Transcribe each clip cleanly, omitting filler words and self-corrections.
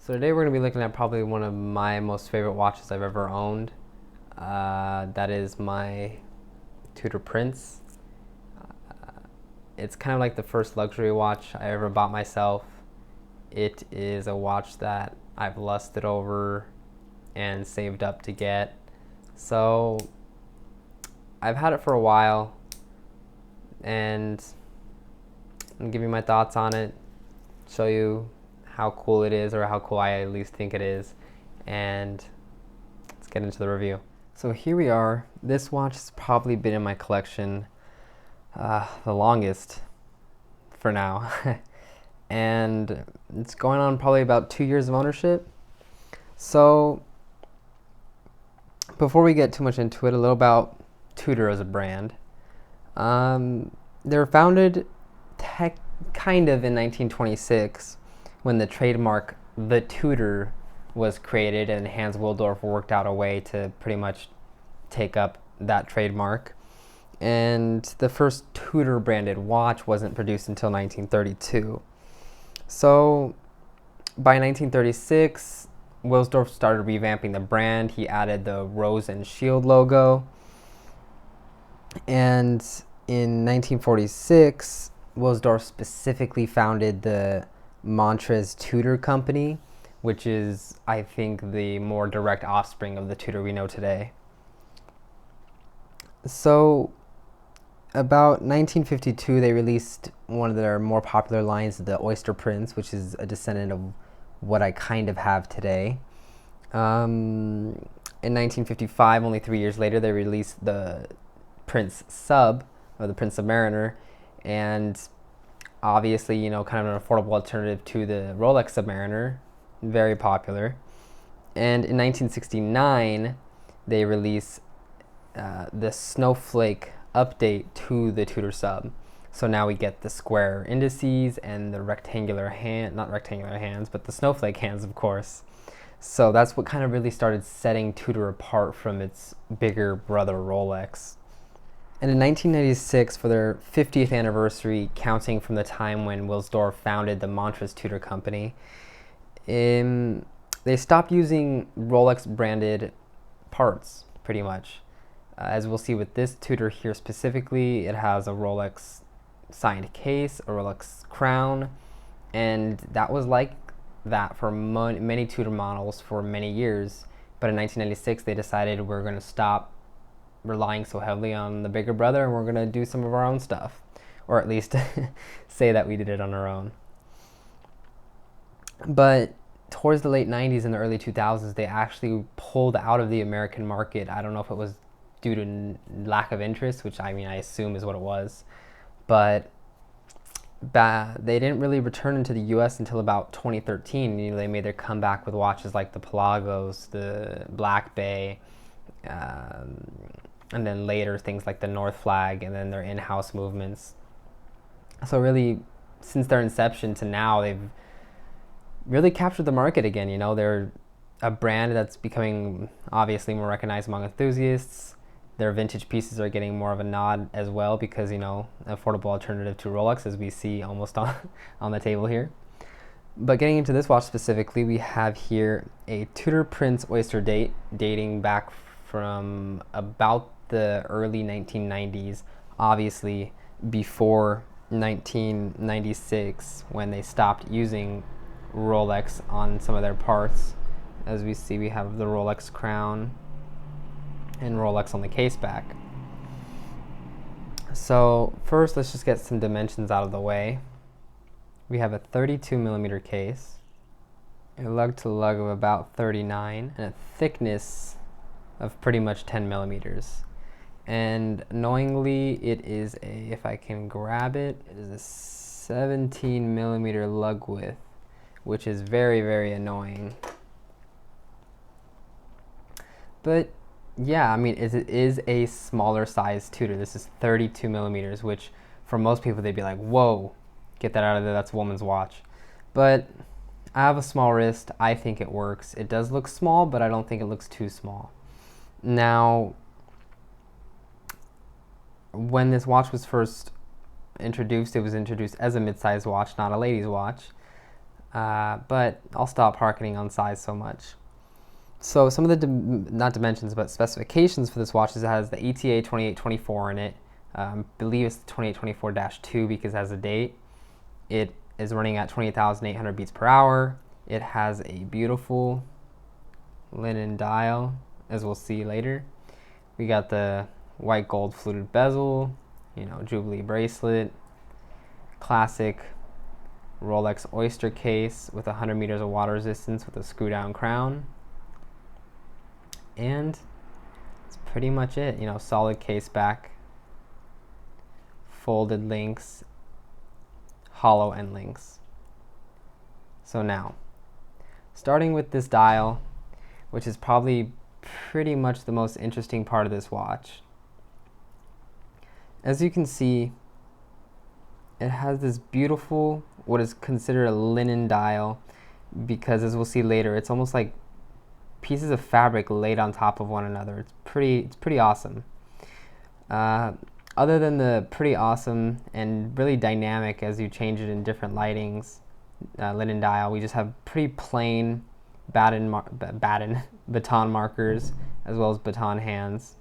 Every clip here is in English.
So today we're going to be looking at probably one of my most favorite watches I've ever owned. That is my Tudor Prince. It's kind of like the first luxury watch I ever bought myself. It is a watch that I've lusted over and saved up to get. So I've had it for a while, and I'm going to give you my thoughts on it, show you how cool it is, or how cool I at least think it is, and let's get into the review. So here we are. This watch has probably been in my collection the longest for now. And it's going on probably about 2 years of ownership. So before we get too much into it, a little about Tudor as a brand. They were founded kind of in 1926 when the trademark The Tudor was created, and Hans Willdorf worked out a way to pretty much take up that trademark. And the first Tudor branded watch wasn't produced until 1932. So by 1936, Wilsdorf started revamping the brand. He added the rose and shield logo. And in 1946, Wilsdorf specifically founded the Montrez Tudor Company, which is, I think, the more direct offspring of the Tudor we know today. So about 1952, they released one of their more popular lines, the Oyster Prince, which is a descendant of what I kind of have today. In 1955, only 3 years later, they released the Prince Sub, or the Prince Submariner, and obviously, you know, kind of an affordable alternative to the Rolex Submariner, very popular. And in 1969, they released the Snowflake update to the Tudor Sub. So now we get the square indices and the rectangular not rectangular hands, but the snowflake hands, of course. So that's what kind of really started setting Tudor apart from its bigger brother Rolex. And in 1996, for their 50th anniversary, counting from the time when Wilsdorf founded the Montrez Tudor Company, they stopped using Rolex branded parts, pretty much. As we'll see with this Tudor here specifically, it has a Rolex signed case, a Rolex crown, and that was like that for many Tudor models for many years. But in 1996, they decided we're going to stop relying so heavily on the bigger brother, and we're going to do some of our own stuff, or at least say that we did it on our own. But towards the late 90s and the early 2000s, they actually pulled out of the American market. I don't know if it was due to lack of interest, which I assume is what it was, but they didn't really return into the US until about 2013. You know, they made their comeback with watches like the Pelagos, the Black Bay, and then later things like the North Flag, and then their in-house movements. So really, since their inception to now, they've really captured the market again. You know, they're a brand that's becoming obviously more recognized among enthusiasts. Their vintage pieces are getting more of a nod as well because, you know, affordable alternative to Rolex, as we see almost on the table here. But getting into this watch specifically, we have here a Tudor Prince Oyster dating back from about the early 1990s, obviously before 1996 when they stopped using Rolex on some of their parts. As we see, we have the Rolex crown and Rolex on the case back. So first, let's just get some dimensions out of the way. We have a 32 millimeter case, a lug to lug of about 39, and a thickness of pretty much 10 millimeters. And annoyingly, it is if I can grab it, it is a 17 millimeter lug width, which is very, very annoying. But yeah, it is a smaller size Tudor. This is 32 millimeters, which for most people, they'd be like, whoa, get that out of there, that's a woman's watch. But I have a small wrist. I think it works. It does look small, but I don't think it looks too small. Now, when this watch was first introduced, it was introduced as a mid-sized watch, not a lady's watch. but I'll stop harkening on size so much. So some of the, not dimensions, but specifications for this watch is it has the ETA 2824 in it. I believe it's the 2824-2 because it has a date. It is running at 28,800 beats per hour. It has a beautiful linen dial, as we'll see later. We got the white gold fluted bezel, Jubilee bracelet, classic Rolex Oyster case with 100 meters of water resistance with a screw down crown. And that's pretty much it. Solid case back, folded links, hollow end links. So now, starting with this dial, which is probably pretty much the most interesting part of this watch. As you can see, it has this beautiful, what is considered a linen dial, because as we'll see later, it's almost like pieces of fabric laid on top of one another. It's pretty awesome. Other than the pretty awesome and really dynamic as you change it in different lightings, linen dial, we just have pretty plain baton markers as well as baton hands.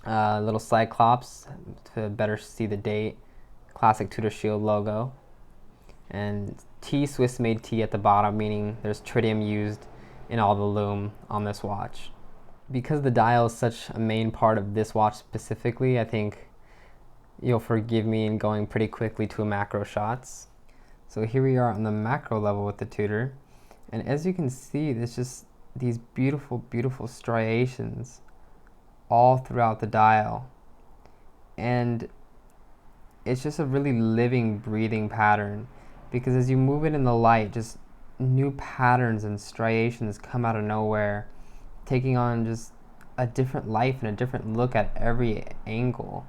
Little cyclops to better see the date. Classic Tudor Shield logo. And T, Swiss made T at the bottom, meaning there's tritium used in all the lume on this watch. Because the dial is such a main part of this watch specifically, I think you'll forgive me in going pretty quickly to macro shots. So here we are on the macro level with the Tudor. And as you can see, there's just these beautiful, beautiful striations all throughout the dial. And it's just a really living, breathing pattern, because as you move it in the light, just new patterns and striations come out of nowhere, taking on just a different life and a different look at every angle.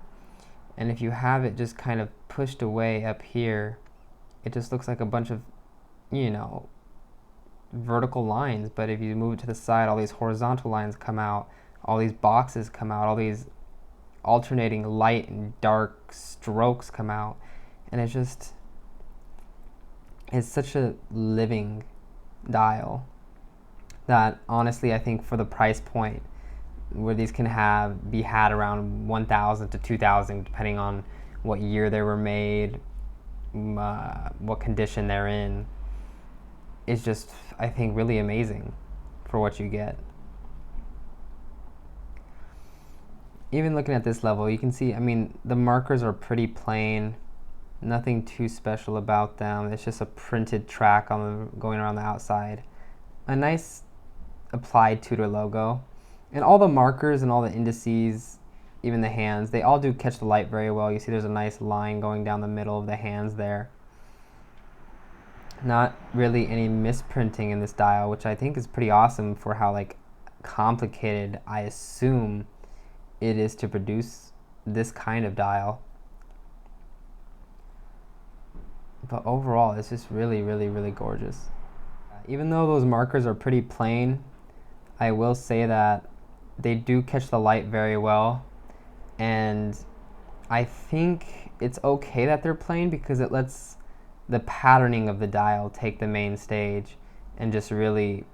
And if you have it just kind of pushed away up here, it just looks like a bunch of, vertical lines. But if you move it to the side, all these horizontal lines come out, all these boxes come out, all these alternating light and dark strokes come out. And it's such a living dial that honestly, I think for the price point where these can be had around 1,000 to 2,000, depending on what year they were made, what condition they're in, is just, I think, really amazing for what you get. Even looking at this level, you can see, the markers are pretty plain, nothing too special about them. It's just a printed track going around the outside. A nice applied Tudor logo. And all the markers and all the indices, even the hands, they all do catch the light very well. You see there's a nice line going down the middle of the hands there. Not really any misprinting in this dial, which I think is pretty awesome for how complicated I assume it is to produce this kind of dial. But overall, it's just really, really, really gorgeous. Even though those markers are pretty plain, I will say that they do catch the light very well. And I think it's okay that they're plain because it lets the patterning of the dial take the main stage and just really,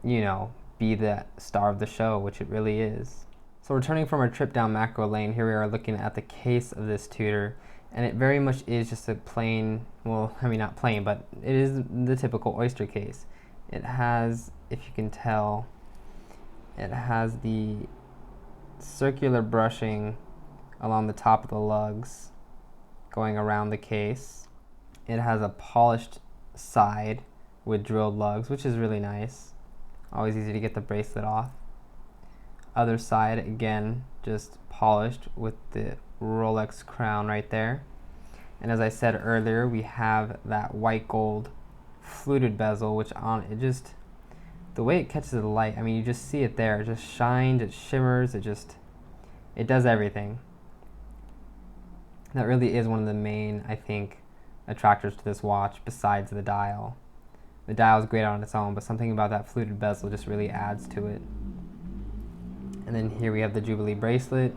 be the star of the show, which it really is. So returning from our trip down macro lane, here we are looking at the case of this Tudor. And it very much is just a plain, not plain, but it is the typical oyster case. It has, if you can tell, it has the circular brushing along the top of the lugs going around the case. It has a polished side with drilled lugs, which is really nice. Always easy to get the bracelet off. Other side, again, just polished with the Rolex crown right there. And as I said earlier, we have that white gold fluted bezel, which the way it catches the light, you just see it there. It just shines, it shimmers, it does everything. That really is one of the main, I think, attractors to this watch besides the dial. The dial is great on its own, but something about that fluted bezel just really adds to it. And then here we have the Jubilee bracelet.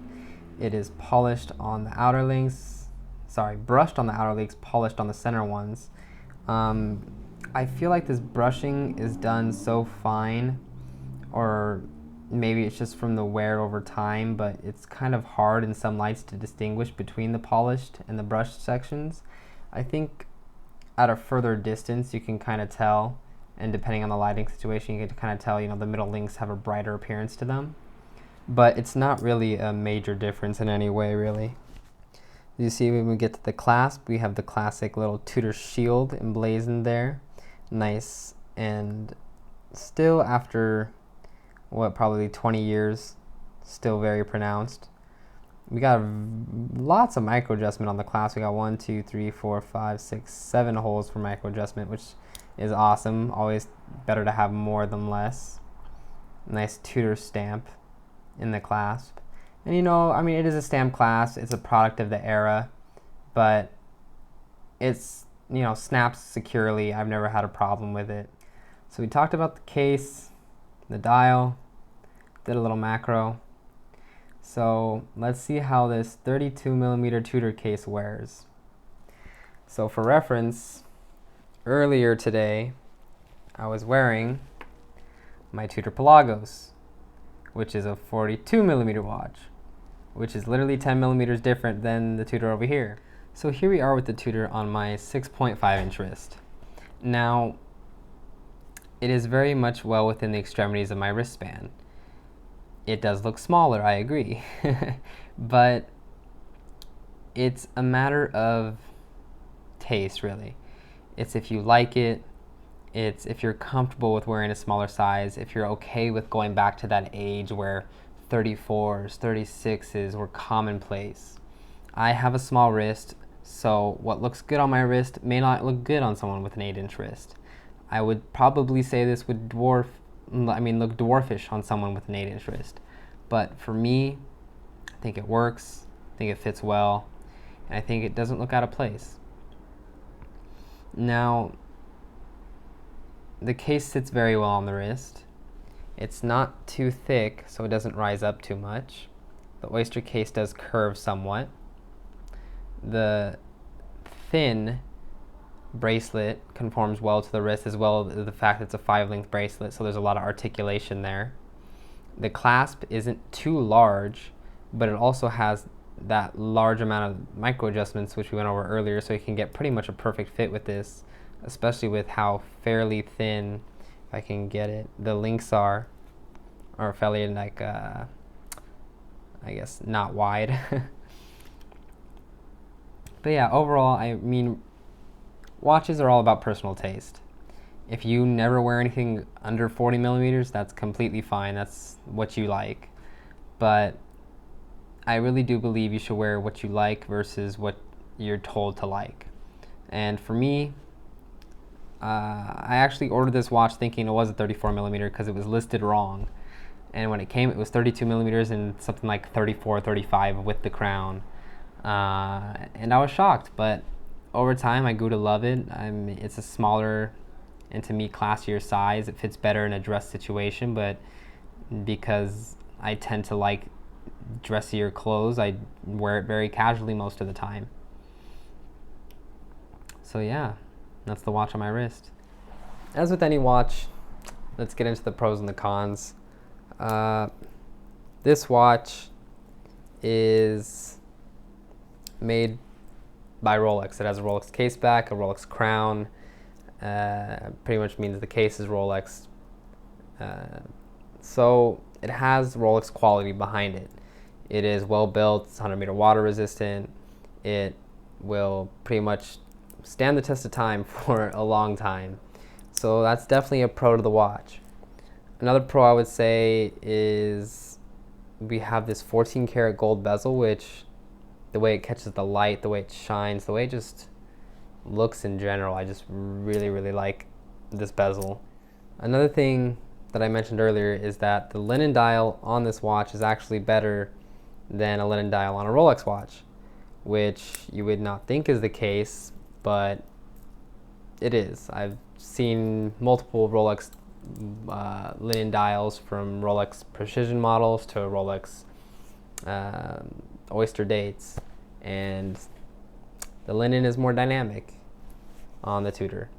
It is polished on the outer links, brushed on the outer links, polished on the center ones. I feel like this brushing is done so fine, or maybe it's just from the wear over time, but it's kind of hard in some lights to distinguish between the polished and the brushed sections. I think at a further distance you can kind of tell, and depending on the lighting situation you can kind of tell, the middle links have a brighter appearance to them, but it's not really a major difference in any way, really. You see, when we get to the clasp, we have the classic little Tudor shield emblazoned there. Nice, and still after probably 20 years, still very pronounced. We got lots of micro adjustment on the clasp. We got 1, 2, 3, 4, 5, 6, 7 holes for micro adjustment, which is awesome. Always better to have more than less. Nice Tudor stamp in the clasp. And it is a stamp clasp. It's a product of the era, but it's, snaps securely. I've never had a problem with it. So we talked about the case, the dial, did a little macro. So let's see how this 32mm Tudor case wears. So for reference, earlier today, I was wearing my Tudor Pelagos, which is a 42mm watch, which is literally 10mm different than the Tudor over here. So here we are with the Tudor on my 6.5-inch wrist. Now, it is very much well within the extremities of my wristband. It does look smaller, I agree, but it's a matter of taste, really. It's if you like it, it's if you're comfortable with wearing a smaller size, if you're okay with going back to that age where 34s, 36s were commonplace. I have a small wrist, so what looks good on my wrist may not look good on someone with an 8-inch wrist. I would probably say this would look dwarfish on someone with an 8-inch wrist. But for me, I think it works, I think it fits well, and I think it doesn't look out of place. Now, the case sits very well on the wrist. It's not too thick, so it doesn't rise up too much. The Oyster case does curve somewhat. The thin bracelet conforms well to the wrist, as well as the fact that it's a 5-length bracelet, so there's a lot of articulation there. The clasp isn't too large, but it also has that large amount of micro adjustments which we went over earlier, so you can get pretty much a perfect fit with this, especially with how fairly thin, if I can get it, the links are, or fairly I guess not wide. But yeah, overall, watches are all about personal taste. If you never wear anything under 40mm, that's completely fine. That's what you like. But I really do believe you should wear what you like versus what you're told to like. And for me, I actually ordered this watch thinking it was a 34mm because it was listed wrong. And when it came, it was 32mm and something like 34, 35 with the crown. And I was shocked, but over time I grew to love it. It's a smaller and, to me, classier size. It fits better in a dress situation, but because I tend to like dressier clothes, I wear it very casually most of the time. So yeah, that's the watch on my wrist. As with any watch, let's get into the pros and the cons. This watch is made by Rolex. It has a Rolex case back, a Rolex crown. Pretty much means the case is Rolex. So it has Rolex quality behind it. It is well built, it's 100-meter water resistant. It will pretty much stand the test of time for a long time. So that's definitely a pro to the watch. Another pro I would say is we have this 14 karat gold bezel, which the way it catches the light, the way it shines, the way it just looks in general, I just really, really like this bezel. Another thing that I mentioned earlier is that the linen dial on this watch is actually better than a linen dial on a Rolex watch, which you would not think is the case, but it is. I've seen multiple Rolex linen dials, from Rolex Precision models to Rolex Oyster dates, and the linen is more dynamic on the Tudor.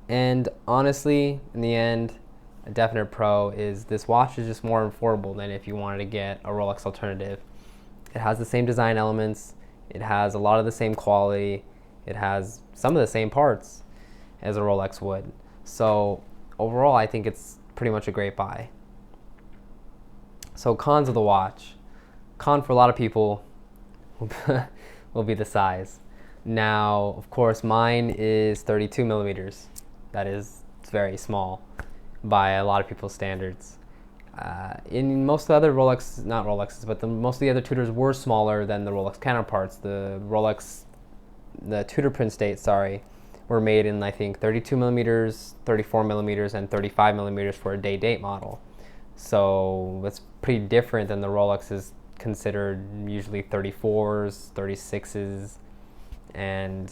And honestly, in the end, a definite pro is this watch is just more affordable than if you wanted to get a Rolex alternative. It has the same design elements, it has a lot of the same quality, it has some of the same parts as a Rolex would. So overall, I think it's pretty much a great buy. So cons of the watch. Con for a lot of people will be the size. Now, of course, mine is 32 millimeters. That is very small by a lot of people's standards. In most of the other Rolex, not Rolexes, but most of the other Tudors were smaller than the Rolex counterparts. The Tudor print states, were made in I think 32 millimeters, 34 millimeters, and 35 millimeters for a day-date model. So that's pretty different than the Rolexes considered usually 34s, 36s, and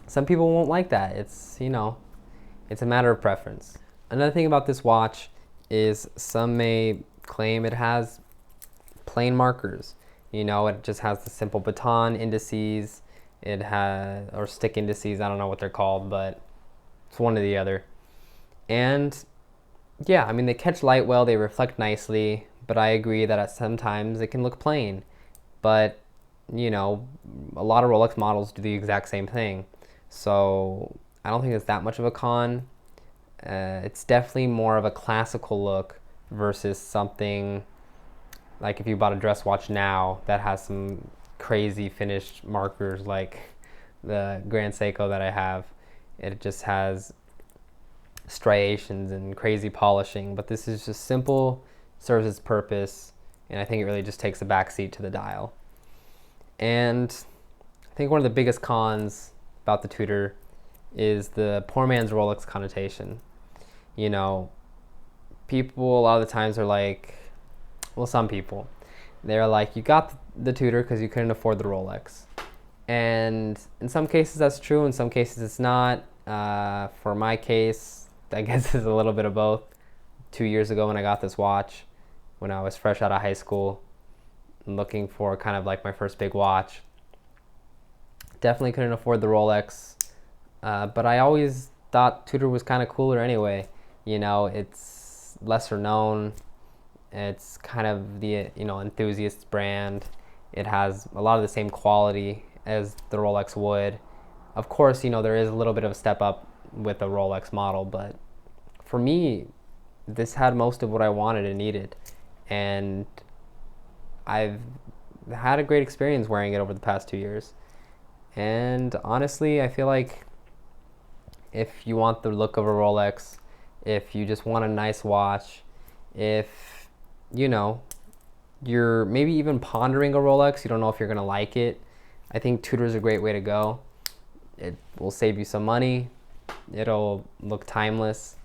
some people won't like that. It's a matter of preference. Another thing about this watch is some may claim it has plain markers. It just has the simple baton indices. It has, or stick indices, I don't know what they're called, but it's one or the other. And yeah, I mean, they catch light well, they reflect nicely, but I agree that at sometimes it can look plain. But, a lot of Rolex models do the exact same thing. So I don't think it's that much of a con. It's definitely more of a classical look versus something like if you bought a dress watch now that has some crazy finished markers like the Grand Seiko that I have. It just has striations and crazy polishing, but this is just simple, serves its purpose, and I think it really just takes a backseat to the dial. And I think one of the biggest cons about the Tudor is the poor man's Rolex connotation. People a lot of the times are like, well, some people, they're like, you got the Tudor because you couldn't afford the Rolex. And in some cases that's true, in some cases it's not. For my case, I guess it's a little bit of both. 2 years ago when I got this watch, when I was fresh out of high school, looking for kind of like my first big watch, definitely couldn't afford the Rolex, but I always thought Tudor was kind of cooler anyway. It's lesser known. It's kind of the enthusiast brand. It has a lot of the same quality as the Rolex would. Of course, there is a little bit of a step up with a Rolex model, but for me, this had most of what I wanted and needed, and I've had a great experience wearing it over the past 2 years. And honestly, I feel like if you want the look of a Rolex, if you just want a nice watch, if you're maybe even pondering a Rolex, you don't know if you're gonna like it, I think Tudor's a great way to go. It will save you some money, it'll look timeless,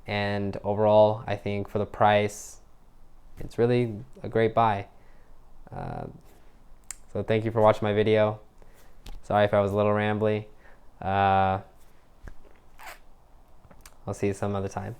and overall, I think for the price, it's really a great buy. So thank you for watching my video. Sorry if I was a little rambly. I'll see you some other time.